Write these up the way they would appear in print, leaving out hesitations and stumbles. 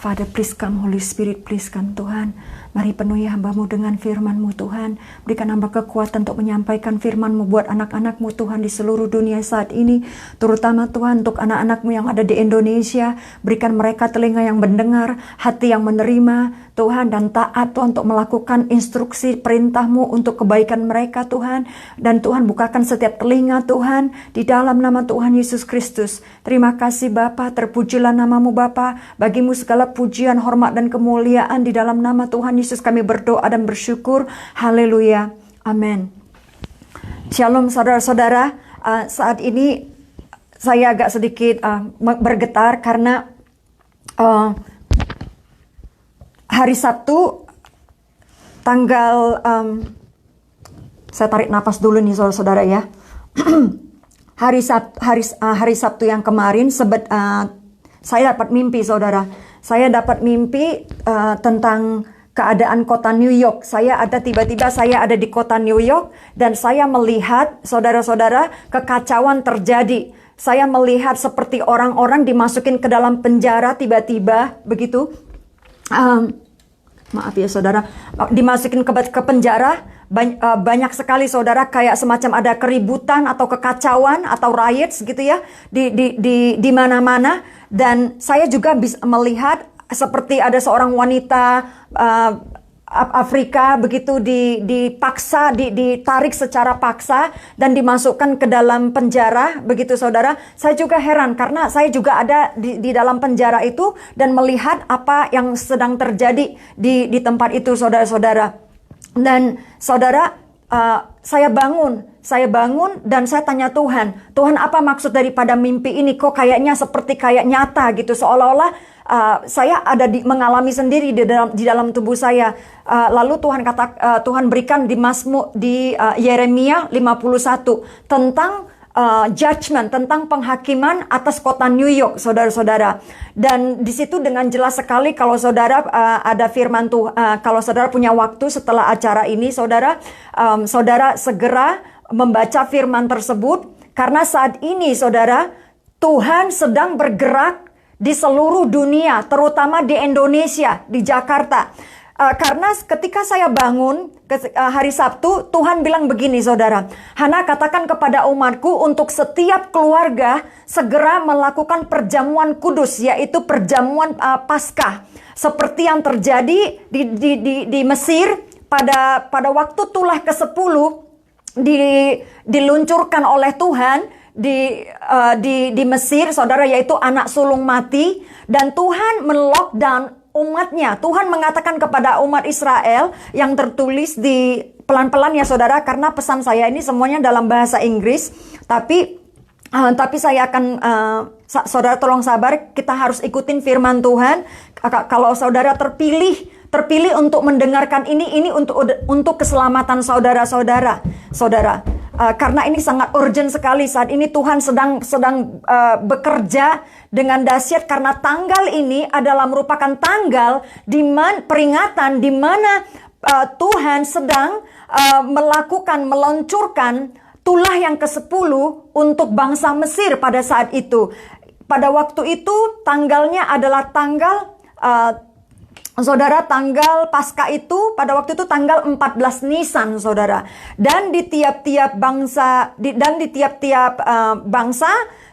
Father, please come, Holy Spirit, please come, Tuhan. Mari penuhi hamba-Mu dengan firman-Mu, Tuhan. Berikan hamba kekuatan untuk menyampaikan firman-Mu buat anak-anak-Mu, Tuhan, di seluruh dunia saat ini. Terutama, Tuhan, untuk anak-anak-Mu yang ada di Indonesia. Berikan mereka telinga yang mendengar, hati yang menerima, Tuhan, dan taat, Tuhan, untuk melakukan instruksi perintah-Mu untuk kebaikan mereka, Tuhan. Dan Tuhan, bukakan setiap telinga, Tuhan, di dalam nama Tuhan Yesus Kristus. Terima kasih, Bapa. Terpujilah nama-Mu, Bapa. Bagimu segala pujian, hormat, dan kemuliaan di dalam nama Tuhan Yesus kami berdoa dan bersyukur. Haleluya. Amin. Shalom saudara-saudara. Saat ini saya agak sedikit bergetar karena hari Sabtu tanggal saya tarik napas dulu nih saudara-saudara ya. Hari Sabtu yang kemarin saya dapat mimpi, saudara. Saya dapat mimpi tentang keadaan kota New York. Tiba-tiba saya ada di kota New York dan saya melihat, saudara-saudara, kekacauan terjadi. Saya melihat seperti orang-orang dimasukin ke dalam penjara tiba-tiba, begitu. Maaf ya, saudara. Dimasukin ke penjara. Banyak sekali, saudara, kayak semacam ada keributan atau kekacauan atau riots gitu ya di mana-mana. Dan saya juga bisa melihat seperti ada seorang wanita Afrika begitu dipaksa, ditarik secara paksa dan dimasukkan ke dalam penjara begitu, saudara. Saya juga heran karena saya juga ada di dalam penjara itu dan melihat apa yang sedang terjadi di tempat itu, saudara-saudara. Dan saudara, saya bangun dan saya tanya Tuhan, apa maksud daripada mimpi ini? Kok kayaknya seperti kayak nyata gitu, seolah-olah saya ada mengalami sendiri di dalam tubuh saya. Lalu Tuhan berikan di Yeremia 51 tentang judgment, tentang penghakiman atas kota New York, saudara-saudara. Dan di situ dengan jelas sekali kalau saudara ada firman Tuhan, kalau saudara punya waktu setelah acara ini, saudara segera membaca firman tersebut, karena saat ini, saudara, Tuhan sedang bergerak di seluruh dunia, terutama di Indonesia, di Jakarta. Karena ketika saya bangun hari Sabtu, Tuhan bilang begini, saudara. Hana, katakan kepada umatku untuk setiap keluarga segera melakukan perjamuan kudus, yaitu perjamuan Paskah. Seperti yang terjadi di Mesir pada waktu tulah ke-10 diluncurkan oleh Tuhan di Mesir, saudara, yaitu anak sulung mati. Dan Tuhan melockdown umatnya. Tuhan mengatakan kepada umat Israel yang tertulis di pelan-pelan ya, saudara, karena pesan saya ini semuanya dalam bahasa Inggris. Tapi saya akan saudara tolong sabar, kita harus ikutin firman Tuhan. Kalau saudara terpilih untuk mendengarkan ini untuk keselamatan saudara. Karena ini sangat urgent sekali saat ini. Tuhan sedang bekerja dengan dahsyat, karena tanggal ini adalah merupakan tanggal peringatan di mana Tuhan sedang meluncurkan tulah yang ke-10 untuk bangsa Mesir pada saat itu. Pada waktu itu tanggalnya adalah tanggal saudara, tanggal Paskah itu pada waktu itu tanggal 14 Nisan, saudara. Dan di tiap-tiap bangsa,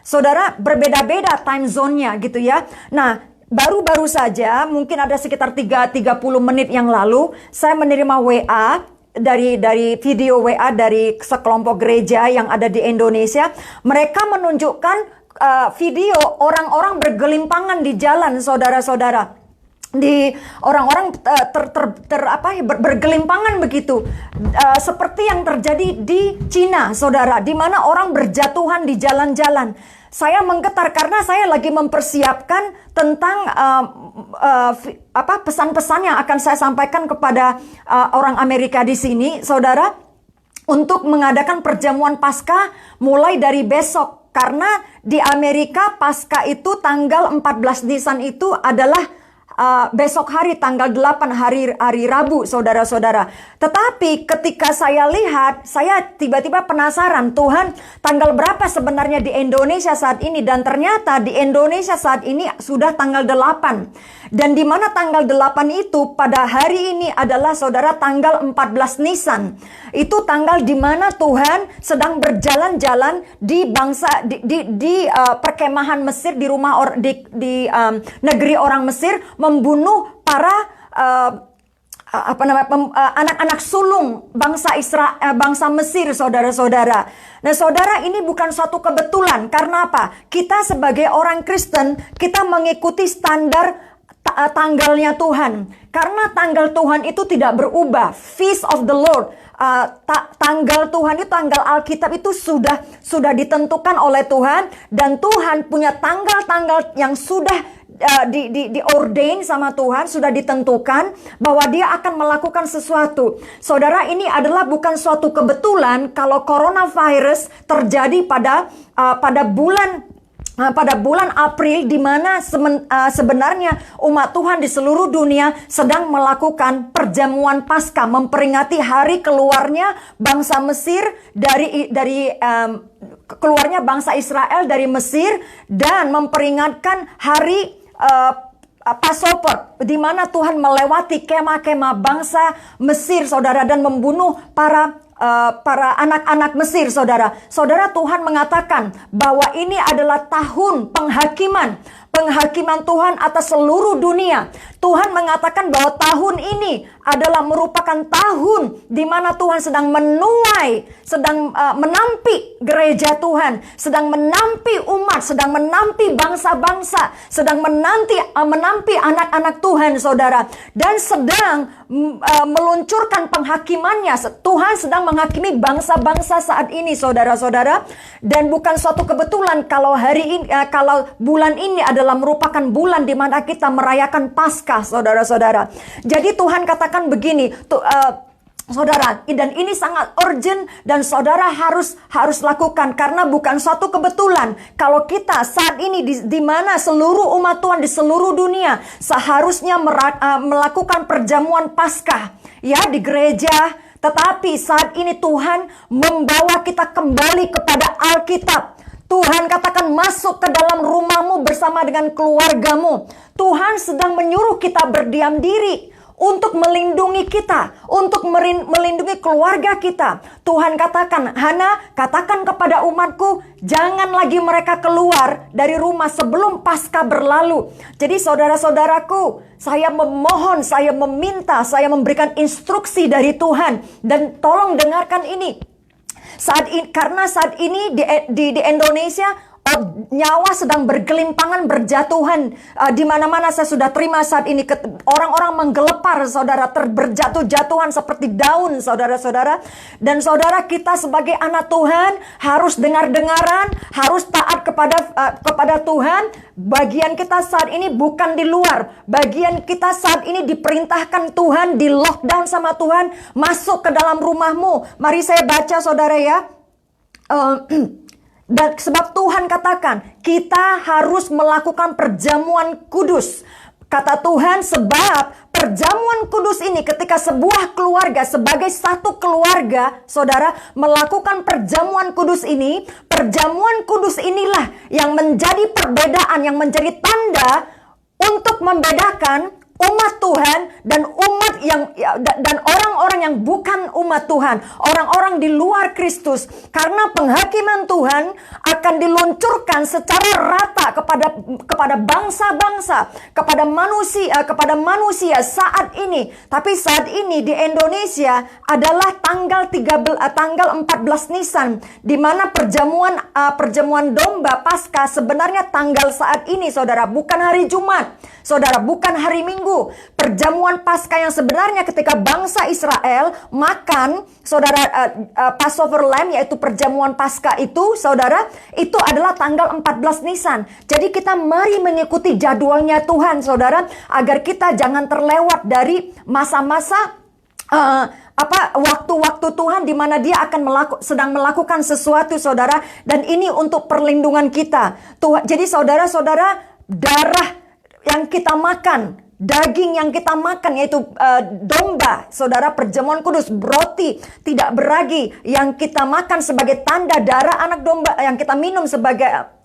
saudara, berbeda-beda time zone-nya gitu ya. Nah, baru-baru saja, mungkin ada sekitar 30 menit yang lalu, saya menerima WA dari video WA dari sekelompok gereja yang ada di Indonesia. Mereka menunjukkan video orang-orang bergelimpangan di jalan, saudara-saudara. Orang-orang bergelimpangan begitu, seperti yang terjadi di Cina, saudara, di mana orang berjatuhan di jalan-jalan. Saya menggetar karena saya lagi mempersiapkan tentang pesan-pesan yang akan saya sampaikan kepada orang Amerika di sini, saudara, untuk mengadakan perjamuan Paskah mulai dari besok. Karena di Amerika Paskah itu tanggal 14 Nisan itu adalah besok hari tanggal 8 hari Rabu, saudara-saudara. Tetapi ketika saya lihat, saya tiba-tiba penasaran, Tuhan, tanggal berapa sebenarnya di Indonesia saat ini? Dan ternyata di Indonesia saat ini sudah tanggal 8. Dan di mana tanggal 8 itu pada hari ini adalah, saudara, tanggal 14 Nisan. Itu tanggal di mana Tuhan sedang berjalan-jalan di bangsa di perkemahan Mesir, di rumah di negeri orang Mesir, membunuh para anak-anak sulung bangsa bangsa Mesir, saudara-saudara. Nah, saudara, ini bukan suatu kebetulan. Karena apa? Kita sebagai orang Kristen, kita mengikuti standar tanggalnya Tuhan. Karena tanggal Tuhan itu tidak berubah. Feast of the Lord. Tanggal Tuhan itu, tanggal Alkitab itu sudah ditentukan oleh Tuhan. Dan Tuhan punya tanggal-tanggal yang sudah di-ordain sama Tuhan, sudah ditentukan bahwa dia akan melakukan sesuatu. Saudara, ini adalah bukan suatu kebetulan kalau coronavirus terjadi pada bulan April, di mana sebenarnya umat Tuhan di seluruh dunia sedang melakukan perjamuan Paskah, memperingati hari keluarnya bangsa Mesir dari keluarnya bangsa Israel dari Mesir, dan memperingatkan hari Passover, di mana Tuhan melewati kemah-kemah bangsa Mesir, saudara, dan membunuh para anak-anak Mesir, saudara. Saudara, Tuhan mengatakan bahwa ini adalah tahun penghakiman Tuhan atas seluruh dunia. Tuhan mengatakan bahwa tahun ini adalah merupakan tahun di mana Tuhan sedang menuai, sedang menampi gereja Tuhan, sedang menampi umat, sedang menampi bangsa-bangsa, sedang menampi anak-anak Tuhan, saudara, dan sedang meluncurkan penghakimannya. Tuhan sedang menghakimi bangsa-bangsa saat ini, saudara-saudara. Dan bukan suatu kebetulan kalau kalau bulan ini adalah merupakan bulan di mana kita merayakan Paskah, saudara-saudara. Jadi Tuhan katakan begini, saudara, dan ini sangat urgent dan saudara harus lakukan, karena bukan suatu kebetulan kalau kita saat ini di mana seluruh umat Tuhan di seluruh dunia seharusnya melakukan perjamuan Paskah ya di gereja. Tetapi saat ini Tuhan membawa kita kembali kepada Alkitab. Tuhan katakan, masuk ke dalam rumahmu bersama dengan keluargamu. Tuhan sedang menyuruh kita berdiam diri untuk melindungi kita, untuk melindungi keluarga kita. Tuhan katakan, Hana, katakan kepada umatku, jangan lagi mereka keluar dari rumah sebelum Paskah berlalu. Jadi saudara-saudaraku, saya memohon, saya meminta, saya memberikan instruksi dari Tuhan. Dan tolong dengarkan ini. Karena saat ini di Indonesia, nyawa sedang bergelimpangan, berjatuhan. Di mana-mana saya sudah terima saat ini, orang-orang menggelepar, saudara, berjatuh-jatuhan seperti daun, saudara-saudara. Dan saudara, kita sebagai anak Tuhan harus dengar-dengaran, harus taat kepada Tuhan. Bagian kita saat ini bukan di luar. Bagian kita saat ini diperintahkan Tuhan, di lockdown sama Tuhan, masuk ke dalam rumahmu. Mari saya baca, saudara, ya. Dan sebab Tuhan katakan, kita harus melakukan perjamuan kudus. Kata Tuhan, sebab perjamuan kudus ini ketika sebuah keluarga, sebagai satu keluarga, saudara, melakukan perjamuan kudus ini, perjamuan kudus inilah yang menjadi perbedaan, yang menjadi tanda untuk membedakan umat Tuhan dan dan orang-orang yang bukan umat Tuhan, orang-orang di luar Kristus. Karena penghakiman Tuhan akan diluncurkan secara rata kepada bangsa-bangsa, kepada manusia saat ini. Tapi saat ini di Indonesia adalah tanggal 14 Nisan, di mana perjamuan domba Paskah sebenarnya tanggal saat ini, saudara, bukan hari Jumat, saudara, bukan hari Minggu. Perjamuan Paskah yang sebenarnya ketika bangsa Israel makan, saudara, Passover Lamb, yaitu perjamuan Paskah itu, saudara, itu adalah tanggal 14 Nisan. Jadi kita mari mengikuti jadwalnya Tuhan, saudara, agar kita jangan terlewat dari masa-masa waktu-waktu Tuhan di mana Dia akan sedang melakukan sesuatu, saudara, dan ini untuk perlindungan kita. Jadi saudara-saudara, darah yang kita makan, daging yang kita makan, yaitu domba, saudara, perjamuan kudus, roti tidak beragi yang kita makan sebagai tanda darah anak domba, yang kita minum sebagai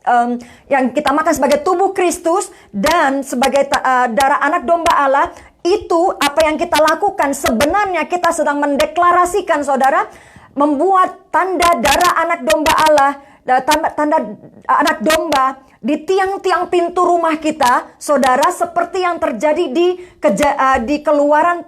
yang kita makan sebagai tubuh Kristus dan sebagai darah anak domba Allah. Itu apa yang kita lakukan. Sebenarnya kita sedang mendeklarasikan, saudara, membuat tanda darah anak domba Allah, tanda anak domba di tiang-tiang pintu rumah kita, saudara, seperti yang terjadi di Keluaran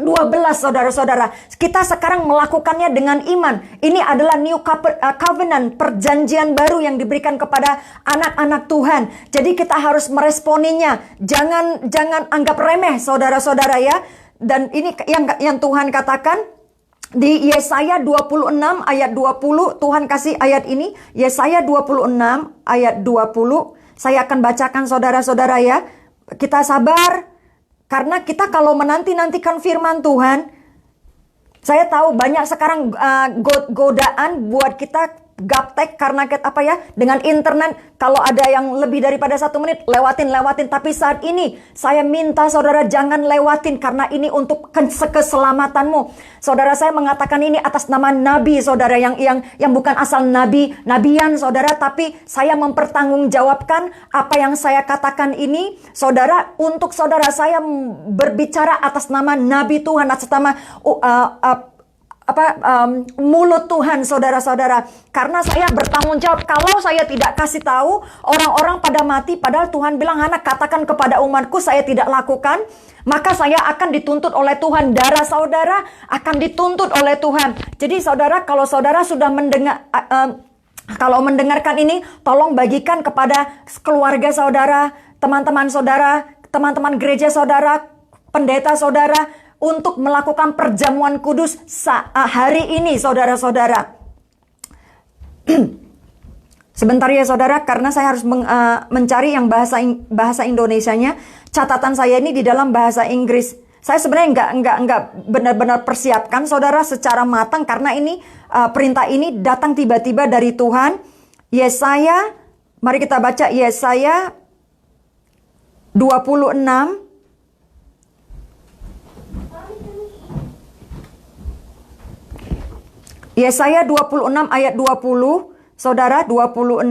12, saudara-saudara. Kita sekarang melakukannya dengan iman. Ini adalah New Covenant, perjanjian baru yang diberikan kepada anak-anak Tuhan. Jadi kita harus meresponinya. Jangan anggap remeh, saudara-saudara, ya. Dan ini yang Tuhan katakan di Yesaya 26 ayat 20, Tuhan kasih ayat ini, Yesaya 26 ayat 20. Saya akan bacakan, saudara-saudara, ya. Kita sabar, karena kita kalau menanti-nantikan firman Tuhan, saya tahu banyak sekarang godaan buat kita gaptek karena dengan internet. Kalau ada yang lebih daripada 1 menit, lewatin. Tapi saat ini saya minta saudara jangan lewatin, karena ini untuk keselamatanmu. Saudara, saya mengatakan ini atas nama nabi, saudara, yang bukan asal nabian, saudara, tapi saya mempertanggungjawabkan apa yang saya katakan ini, saudara, untuk saudara. Saya berbicara atas nama nabi Tuhan, atas nama mulut Tuhan, saudara-saudara. Karena saya bertanggung jawab. Kalau saya tidak kasih tahu, orang-orang pada mati. Padahal Tuhan bilang, Hana, katakan kepada umatku, saya tidak lakukan, maka saya akan dituntut oleh Tuhan. Darah saudara akan dituntut oleh Tuhan. Jadi saudara, kalau saudara sudah mendengarkan ini, tolong bagikan kepada keluarga saudara, teman-teman saudara, teman-teman gereja saudara, pendeta saudara, untuk melakukan perjamuan kudus hari ini, saudara-saudara. Sebentar ya, saudara, karena saya harus mencari yang bahasa Indonesianya. Catatan saya ini di dalam bahasa Inggris. Saya sebenarnya nggak benar-benar persiapkan, saudara, secara matang, karena ini perintah ini datang tiba-tiba dari Tuhan. Yesaya, mari kita baca Yesaya 26. Yesaya 26 ayat 20, saudara, 26.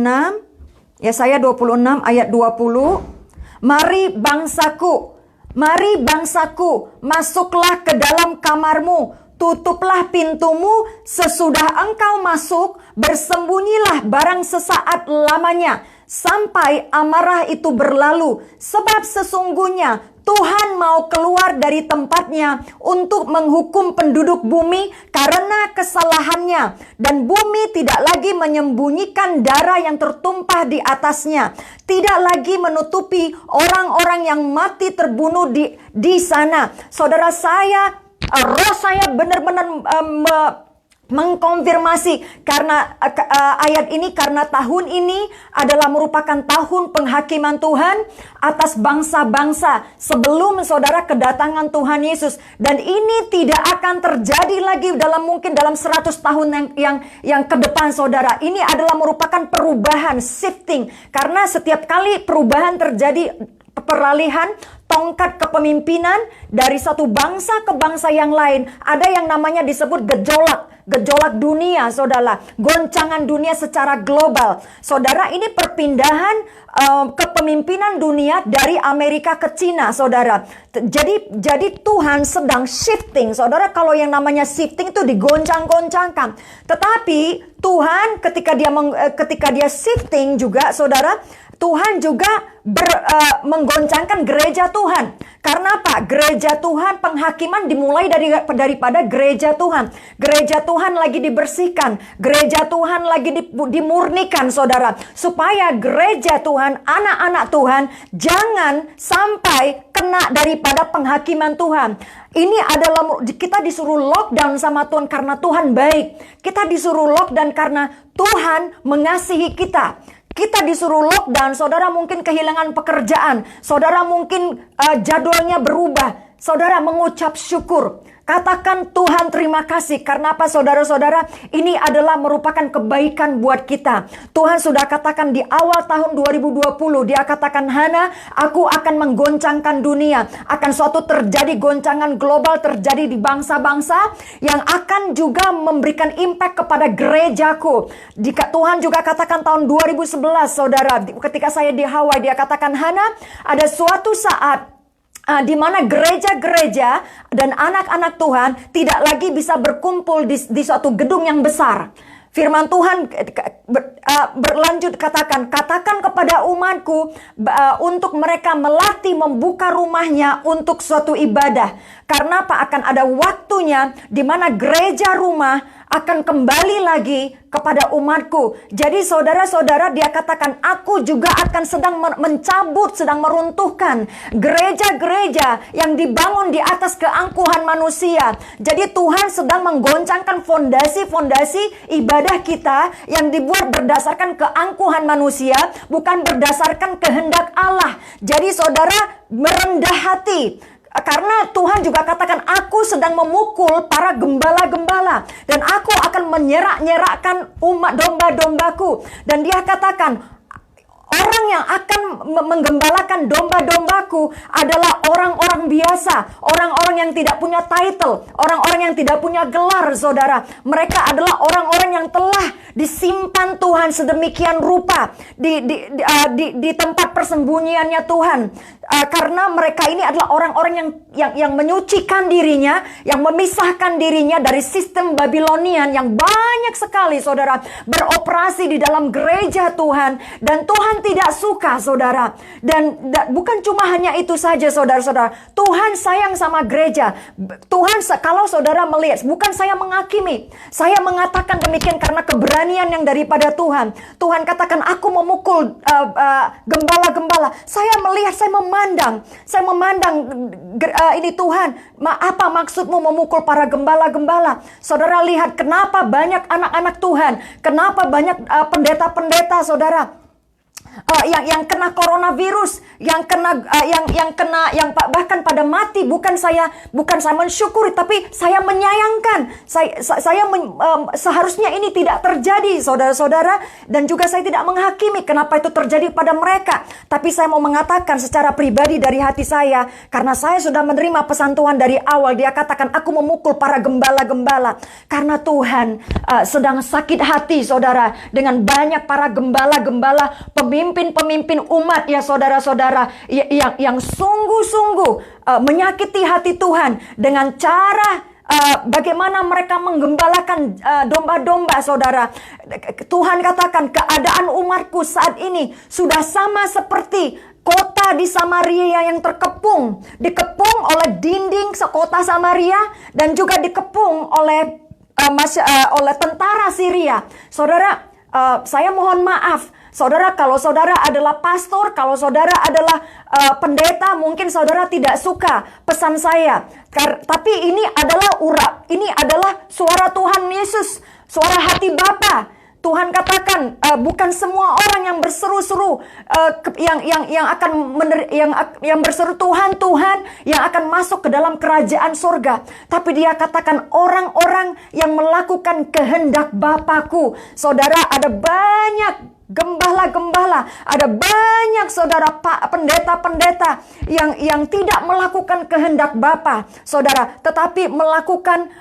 Yesaya 26 ayat 20. Mari bangsaku, masuklah ke dalam kamarmu, tutuplah pintumu, sesudah engkau masuk, bersembunyilah barang sesaat lamanya, sampai amarah itu berlalu, sebab sesungguhnya Tuhan mau keluar dari tempatnya untuk menghukum penduduk bumi karena kesalahannya. Dan bumi tidak lagi menyembunyikan darah yang tertumpah di atasnya. Tidak lagi menutupi orang-orang yang mati terbunuh di sana. Saudara, roh saya benar-benar mengkonfirmasi karena ayat ini, karena tahun ini adalah merupakan tahun penghakiman Tuhan atas bangsa-bangsa sebelum saudara kedatangan Tuhan Yesus. Dan ini tidak akan terjadi lagi mungkin dalam 100 tahun yang ke depan, saudara. Ini adalah merupakan perubahan, shifting, karena setiap kali perubahan terjadi, peralihan tongkat kepemimpinan dari satu bangsa ke bangsa yang lain, ada yang namanya disebut gejolak dunia, saudara, goncangan dunia secara global. Saudara, ini perpindahan kepemimpinan dunia dari Amerika ke Cina, saudara. Jadi Tuhan sedang shifting, saudara. Kalau yang namanya shifting itu digoncang-goncangkan. Tetapi Tuhan ketika dia shifting juga, saudara, Tuhan juga menggoncangkan gereja Tuhan. Karena apa? Gereja Tuhan, penghakiman dimulai daripada gereja Tuhan. Gereja Tuhan lagi dibersihkan. Gereja Tuhan lagi dimurnikan, saudara. Supaya gereja Tuhan, anak-anak Tuhan, jangan sampai kena daripada penghakiman Tuhan. Ini adalah, kita disuruh lockdown sama Tuhan karena Tuhan baik. Kita disuruh lockdown karena Tuhan mengasihi kita. Kita disuruh lockdown, saudara mungkin kehilangan pekerjaan, saudara mungkin jadwalnya berubah, saudara mengucap syukur. Katakan, Tuhan terima kasih. Karena apa saudara-saudara? Ini adalah merupakan kebaikan buat kita. Tuhan sudah katakan di awal tahun 2020, dia katakan, Hana, aku akan menggoncangkan dunia. Akan suatu terjadi goncangan global terjadi di bangsa-bangsa yang akan juga memberikan impact kepada gerejaku. Jika Tuhan juga katakan tahun 2011, saudara, ketika saya di Hawaii, dia katakan, Hana, ada suatu saat di mana gereja-gereja dan anak-anak Tuhan tidak lagi bisa berkumpul di suatu gedung yang besar. Firman Tuhan berlanjut katakan kepada umatku untuk mereka melatih membuka rumahnya untuk suatu ibadah. Karena apa? Akan ada waktunya di mana gereja rumah akan kembali lagi kepada umatku. Jadi saudara-saudara, dia katakan, aku juga akan sedang mencabut, sedang meruntuhkan gereja-gereja yang dibangun di atas keangkuhan manusia. Jadi Tuhan sedang menggoncangkan fondasi-fondasi ibadah kita yang dibuat berdasarkan keangkuhan manusia, bukan berdasarkan kehendak Allah. Jadi saudara, merendah hati. Karena Tuhan juga katakan, aku sedang memukul para gembala-gembala dan aku akan menyerak-nyerakkan umat domba-dombaku. Dan dia katakan, orang yang akan menggembalakan domba-dombaku adalah orang-orang biasa, orang-orang yang tidak punya title, orang-orang yang tidak punya gelar, saudara. Mereka adalah orang-orang yang telah disimpan Tuhan sedemikian rupa di tempat persembunyiannya Tuhan. Karena mereka ini adalah orang-orang yang menyucikan dirinya, yang memisahkan dirinya dari sistem Babilonian yang banyak sekali, saudara, beroperasi di dalam gereja Tuhan. Dan Tuhan tidak suka, saudara. Dan bukan cuma hanya itu saja, saudara-saudara. Tuhan sayang sama gereja. Tuhan, kalau saudara melihat, bukan saya menghakimi, saya mengatakan demikian karena keberanian yang daripada Tuhan. Tuhan katakan, aku memukul gembala-gembala. Saya melihat, saya memandang ini Tuhan, apa maksudmu memukul para gembala-gembala? Saudara lihat, kenapa banyak anak-anak Tuhan, kenapa banyak pendeta-pendeta, saudara, yang kena coronavirus, yang bahkan pada mati. Bukan saya mensyukuri, tapi saya menyayangkan. Seharusnya ini tidak terjadi, saudara-saudara, dan juga saya tidak menghakimi kenapa itu terjadi pada mereka. Tapi saya mau mengatakan secara pribadi dari hati saya, karena saya sudah menerima pesan Tuhan dari awal. Dia katakan, aku memukul para gembala-gembala. Karena Tuhan sedang sakit hati, saudara, dengan banyak para gembala-gembala, pemimpin umat, ya saudara-saudara, yang sungguh-sungguh menyakiti hati Tuhan dengan cara bagaimana mereka menggembalakan domba-domba, saudara. Tuhan katakan, keadaan umatku saat ini sudah sama seperti kota di Samaria yang dikepung oleh dinding sekota Samaria, dan juga dikepung oleh tentara Syria. Saudara, saya mohon maaf, saudara, kalau saudara adalah pastor, kalau saudara adalah pendeta, mungkin saudara tidak suka pesan saya. Tapi ini adalah suara Tuhan Yesus, suara hati Bapa. Tuhan katakan, bukan semua orang yang berseru-seru yang berseru Tuhan, Tuhan, yang akan masuk ke dalam kerajaan surga. Tapi dia katakan, orang-orang yang melakukan kehendak Bapakku. Saudara, ada banyak gembala-gembala, ada banyak saudara pendeta-pendeta yang tidak melakukan kehendak Bapa, saudara, tetapi melakukan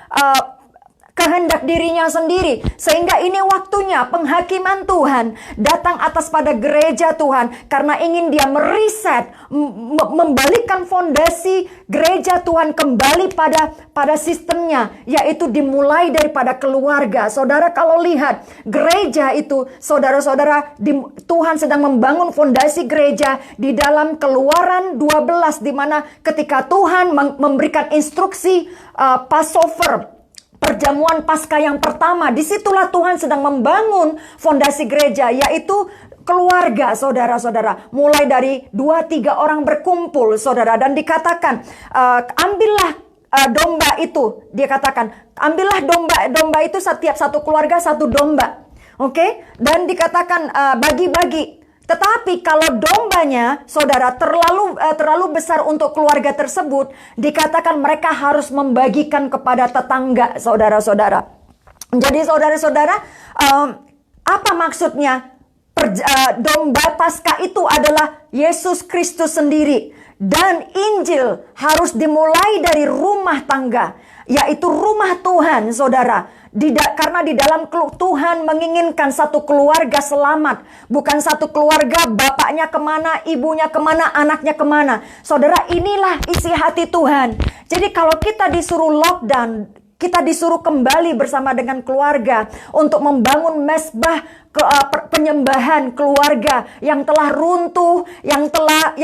kehendak dirinya sendiri. Sehingga ini waktunya penghakiman Tuhan datang atas pada gereja Tuhan, karena ingin dia meriset, membalikkan fondasi gereja Tuhan kembali pada sistemnya, yaitu dimulai daripada keluarga. Saudara, kalau lihat gereja itu, saudara-saudara, Tuhan sedang membangun fondasi gereja di dalam Keluaran 12, di mana ketika Tuhan memberikan instruksi Passover, perjamuan Paskah yang pertama, disitulah Tuhan sedang membangun fondasi gereja, yaitu keluarga, saudara-saudara. Mulai dari 2-3 orang berkumpul, saudara, dan dikatakan, ambillah domba itu. Dia katakan, ambillah domba itu, setiap satu keluarga satu domba. Oke? Dan dikatakan, bagi-bagi. Tetapi kalau dombanya, saudara, terlalu besar untuk keluarga tersebut, dikatakan mereka harus membagikan kepada tetangga, saudara-saudara. Jadi saudara-saudara, apa maksudnya? Domba Paskah itu adalah Yesus Kristus sendiri. Dan Injil harus dimulai dari rumah tangga, yaitu rumah Tuhan, saudara. Karena di dalam Tuhan menginginkan satu keluarga selamat. Bukan satu keluarga bapaknya kemana, ibunya kemana, anaknya kemana. Saudara, inilah isi hati Tuhan. Jadi kalau kita disuruh lockdown, kita disuruh kembali bersama dengan keluarga untuk membangun mesbah penyembahan keluarga yang telah runtuh, yang telah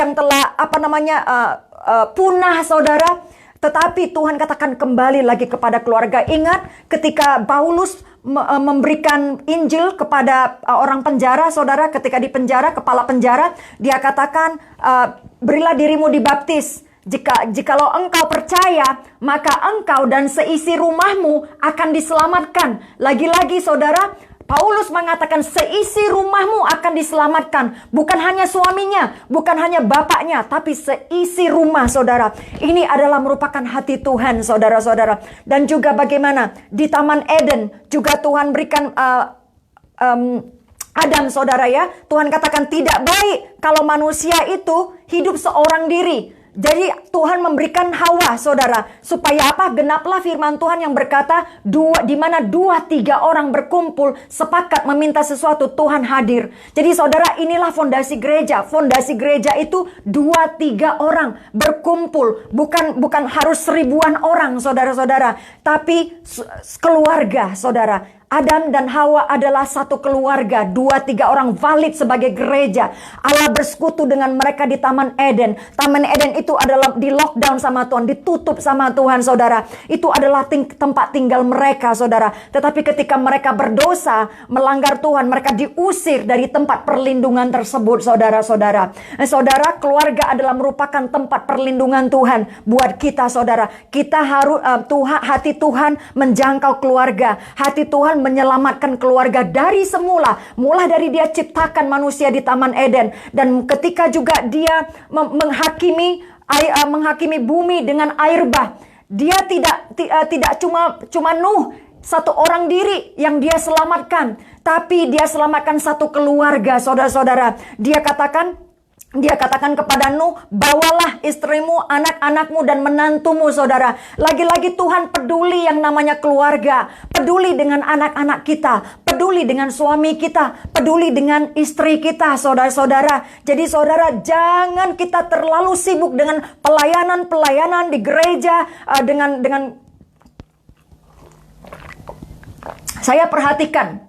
punah, saudara. Tetapi Tuhan katakan kembali lagi kepada keluarga. Ingat ketika Paulus memberikan Injil kepada orang penjara, saudara, ketika di penjara, kepala penjara, dia katakan, berilah dirimu dibaptis. Jikalau engkau percaya, maka engkau dan seisi rumahmu akan diselamatkan. Lagi-lagi, saudara, Paulus mengatakan seisi rumahmu akan diselamatkan. Bukan hanya suaminya, bukan hanya bapaknya, tapi seisi rumah, saudara. Ini adalah merupakan hati Tuhan, saudara-saudara. Dan juga bagaimana di Taman Eden juga Tuhan berikan Adam, saudara ya. Tuhan katakan tidak baik kalau manusia itu hidup seorang diri. Jadi Tuhan memberikan Hawa, saudara, supaya apa? Genaplah firman Tuhan yang berkata, di mana 2-3 orang berkumpul sepakat meminta sesuatu, Tuhan hadir. Jadi saudara, inilah fondasi gereja. Fondasi gereja itu 2-3 orang berkumpul, bukan harus 1000-an orang, saudara-saudara, tapi keluarga, saudara. Adam dan Hawa adalah satu keluarga, 2-3 orang valid sebagai gereja. Allah bersekutu dengan mereka di Taman Eden. Taman Eden itu adalah di lockdown sama Tuhan, ditutup sama Tuhan, saudara. Itu adalah tempat tinggal mereka, saudara. Tetapi ketika mereka berdosa, melanggar Tuhan, mereka diusir dari tempat perlindungan tersebut, saudara-saudara. Saudara, keluarga adalah merupakan tempat perlindungan Tuhan buat kita, saudara. Kita harus hati Tuhan menjangkau keluarga. Hati Tuhan menyelamatkan keluarga dari semula. Mula dari dia ciptakan manusia di Taman Eden. Dan ketika juga dia menghakimi bumi dengan air bah. Dia tidak cuma Nuh, satu orang diri yang dia selamatkan. Tapi dia selamatkan satu keluarga, saudara-saudara. Dia katakan kepada Nuh, bawalah istrimu, anak-anakmu, dan menantumu, saudara. Lagi-lagi Tuhan peduli yang namanya keluarga. Peduli dengan anak-anak kita. Peduli dengan suami kita. Peduli dengan istri kita, saudara-saudara. Jadi saudara, jangan kita terlalu sibuk dengan pelayanan-pelayanan di gereja. Saya perhatikan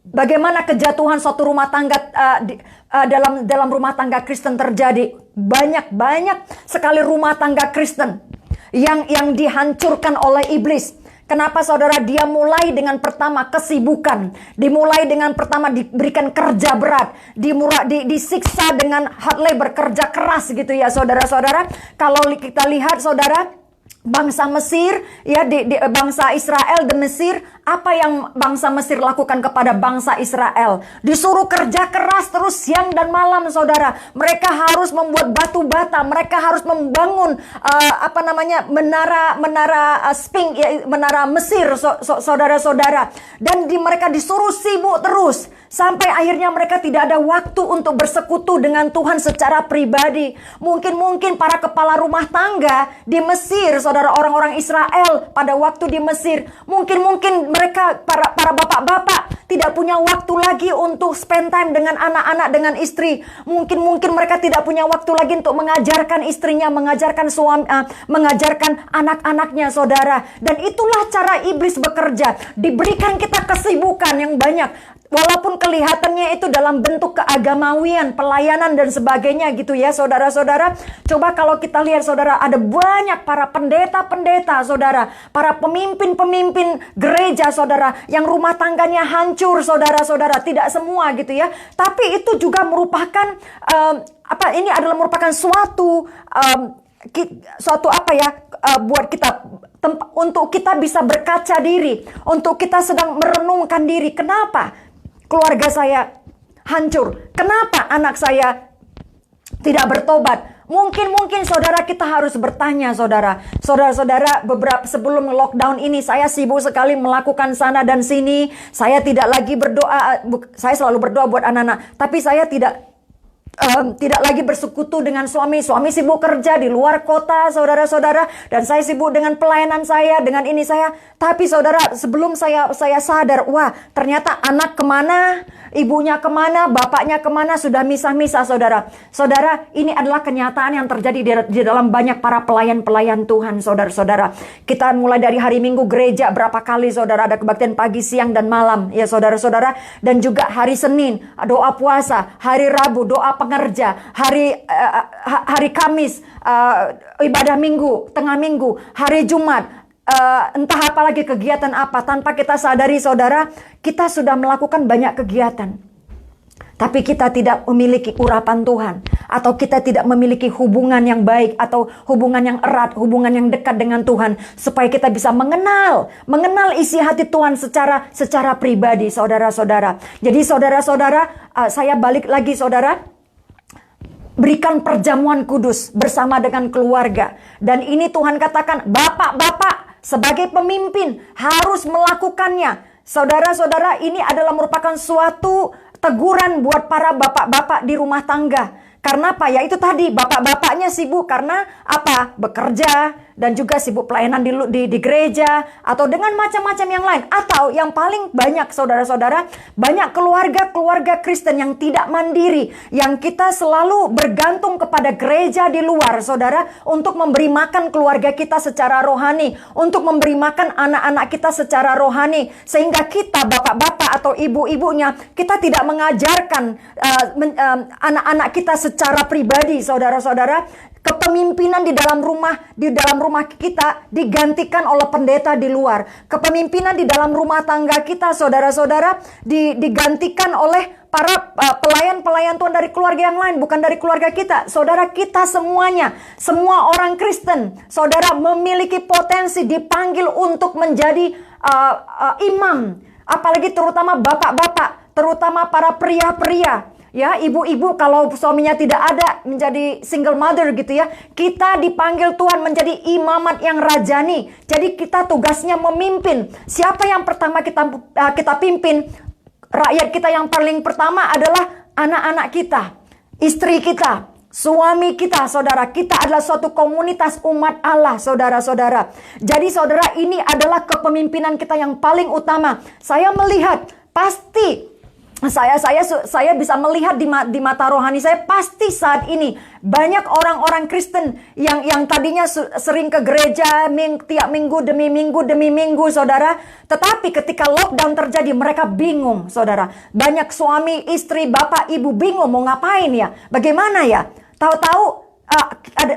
bagaimana kejatuhan suatu rumah tangga dalam rumah tangga Kristen terjadi. Banyak sekali rumah tangga Kristen yang dihancurkan oleh iblis. Kenapa, saudara? Dia mulai dengan pertama kesibukan. Dimulai dengan pertama diberikan kerja berat. Disiksa dengan hard labor, kerja keras gitu ya, saudara-saudara. Kalau kita lihat, saudara, bangsa Mesir, ya, bangsa Israel di Mesir, apa yang bangsa Mesir lakukan kepada bangsa Israel? Disuruh kerja keras terus siang dan malam, saudara. Mereka harus membuat batu bata, mereka harus membangun menara Sphinx, ya, menara Mesir, saudara-saudara. Dan mereka disuruh sibuk terus sampai akhirnya mereka tidak ada waktu untuk bersekutu dengan Tuhan secara pribadi. Mungkin para kepala rumah tangga di Mesir, saudara, orang-orang Israel pada waktu di Mesir, mungkin mereka para bapak-bapak tidak punya waktu lagi untuk spend time dengan anak-anak, dengan istri. Mungkin mereka tidak punya waktu lagi untuk mengajarkan istrinya, mengajarkan suami, mengajarkan anak-anaknya, saudara. Dan itulah cara iblis bekerja. Diberikan kita kesibukan yang banyak. Walaupun kelihatannya itu dalam bentuk keagamawian, pelayanan dan sebagainya gitu ya, saudara-saudara. Coba kalau kita lihat, saudara, ada banyak para pendeta-pendeta, saudara, para pemimpin-pemimpin gereja, saudara, yang rumah tangganya hancur, saudara-saudara. Tidak semua gitu ya. Tapi itu juga merupakan ini adalah merupakan suatu buat kita, untuk kita bisa berkaca diri, untuk kita sedang merenungkan diri. Kenapa keluarga saya hancur. Kenapa anak saya tidak bertobat? Mungkin saudara, kita harus bertanya, saudara-saudara, beberapa sebelum lockdown ini saya sibuk sekali melakukan sana dan sini. Saya tidak lagi berdoa. Saya selalu berdoa buat anak-anak, tapi saya tidak lagi bersekutu dengan suami. Suami sibuk kerja di luar kota, saudara-saudara, dan saya sibuk dengan pelayanan saya, dengan ini saya. Tapi saudara, sebelum saya sadar, wah, ternyata anak kemana, ibunya kemana, bapaknya kemana, sudah misah-misah, saudara. Saudara, ini adalah kenyataan yang terjadi di dalam banyak para pelayan-pelayan Tuhan, saudara-saudara. Kita mulai dari hari Minggu gereja berapa kali, saudara, ada kebaktian pagi, siang, dan malam, ya saudara-saudara. Dan juga hari Senin, doa puasa, hari Rabu, doa pengerja, hari Kamis, ibadah Minggu, tengah Minggu, hari Jumat, entah apa lagi kegiatan apa. Tanpa kita sadari, saudara, kita sudah melakukan banyak kegiatan, tapi kita tidak memiliki urapan Tuhan, atau kita tidak memiliki hubungan yang baik, atau hubungan yang erat, hubungan yang dekat dengan Tuhan, supaya kita bisa mengenal isi hati Tuhan secara pribadi, saudara-saudara. Jadi saudara-saudara, saya balik lagi, saudara, berikan perjamuan kudus bersama dengan keluarga. Dan ini Tuhan katakan, bapak-bapak sebagai pemimpin harus melakukannya. Saudara-saudara, ini adalah merupakan suatu teguran buat para bapak-bapak di rumah tangga. Karena apa? Ya itu tadi, bapak-bapaknya sibuk karena apa? Bekerja, dan juga sibuk pelayanan di gereja, atau dengan macam-macam yang lain. Atau yang paling banyak, saudara-saudara, banyak keluarga Kristen yang tidak mandiri, yang kita selalu bergantung kepada gereja di luar, saudara, untuk memberi makan keluarga kita secara rohani, untuk memberi makan anak-anak kita secara rohani, sehingga kita, bapak-bapak atau ibu-ibunya, kita tidak mengajarkan anak-anak kita secara pribadi, saudara-saudara. Kepemimpinan di dalam rumah kita digantikan oleh pendeta di luar. Kepemimpinan di dalam rumah tangga kita, saudara-saudara, digantikan oleh para pelayan-pelayan Tuhan dari keluarga yang lain, bukan dari keluarga kita. Saudara, kita semuanya, semua orang Kristen, saudara, memiliki potensi dipanggil untuk menjadi imam. Apalagi terutama bapak-bapak, terutama para pria-pria. Ya, ibu-ibu kalau suaminya tidak ada, menjadi single mother gitu ya. Kita dipanggil Tuhan menjadi imamat yang rajani. Jadi kita tugasnya memimpin. Siapa yang pertama kita pimpin? Rakyat kita yang paling pertama adalah anak-anak kita, istri kita, suami kita, saudara. Kita adalah suatu komunitas umat Allah, saudara-saudara. Jadi saudara, ini adalah kepemimpinan kita yang paling utama. Saya melihat pasti saya bisa melihat di mata rohani saya, pasti saat ini banyak orang-orang Kristen yang tadinya sering ke gereja tiap minggu demi minggu, saudara. Tetapi ketika lockdown terjadi, mereka bingung, saudara. Banyak suami, istri, bapak, ibu bingung mau ngapain ya, bagaimana ya. Tahu-tahu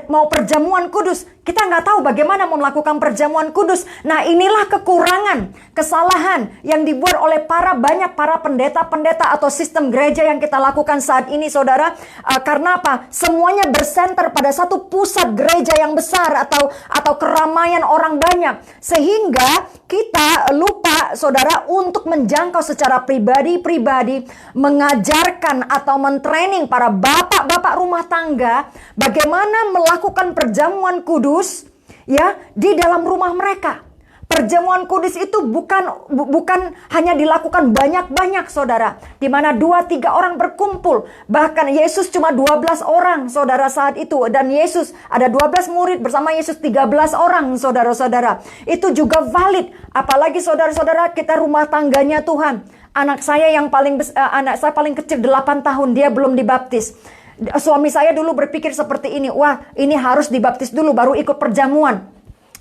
mau perjamuan kudus, kita nggak tahu bagaimana mau melakukan perjamuan kudus. Nah, inilah kekurangan, kesalahan yang dibuat oleh banyak para pendeta-pendeta atau sistem gereja yang kita lakukan saat ini, saudara. Karena apa? Semuanya bersenter pada satu pusat gereja yang besar atau keramaian orang banyak, sehingga kita lupa, saudara, untuk menjangkau secara pribadi, mengajarkan atau mentraining para bapak-bapak rumah tangga bagaimana melakukan perjamuan kudus ya di dalam rumah mereka. Perjamuan kudus itu bukan hanya dilakukan banyak-banyak, saudara, di mana 2-3 orang berkumpul. Bahkan Yesus cuma 12 orang, saudara, saat itu. Dan Yesus ada 12 murid, bersama Yesus 13 orang, saudara-saudara. Itu juga valid. Apalagi saudara-saudara, kita rumah tangganya Tuhan. Anak saya paling kecil 8 tahun, dia belum dibaptis. Suami saya dulu berpikir seperti ini, wah, ini harus dibaptis dulu baru ikut perjamuan.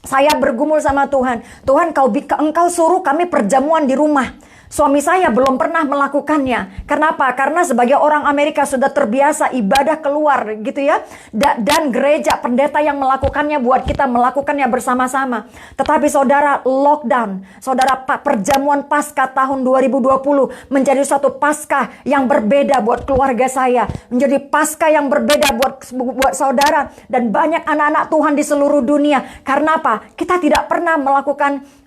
Saya bergumul sama Tuhan, Tuhan, engkau suruh kami perjamuan di rumah. Suami saya belum pernah melakukannya. Kenapa? Karena sebagai orang Amerika sudah terbiasa ibadah keluar gitu ya. Dan gereja, pendeta yang melakukannya buat kita melakukannya bersama-sama. Tetapi saudara, lockdown, saudara, perjamuan Paskah tahun 2020 menjadi suatu Paskah yang berbeda buat keluarga saya. Menjadi Paskah yang berbeda buat saudara dan banyak anak-anak Tuhan di seluruh dunia. Karena apa? Kita tidak pernah melakukan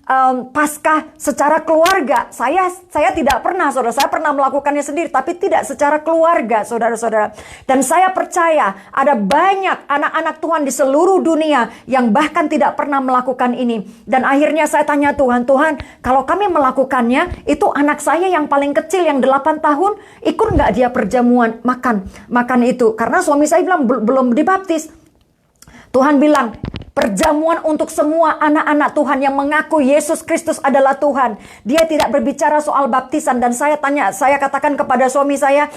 Paskah secara keluarga. Saya tidak pernah, saudara. Saya pernah melakukannya sendiri, tapi tidak secara keluarga, saudara-saudara. Dan saya percaya ada banyak anak-anak Tuhan di seluruh dunia yang bahkan tidak pernah melakukan ini. Dan akhirnya saya tanya Tuhan, kalau kami melakukannya, itu anak saya yang paling kecil yang 8 tahun, ikut nggak dia perjamuan makan itu? Karena suami saya bilang belum dibaptis. Tuhan bilang, perjamuan untuk semua anak-anak Tuhan yang mengaku Yesus Kristus adalah Tuhan. Dia tidak berbicara soal baptisan. Dan saya katakan kepada suami saya,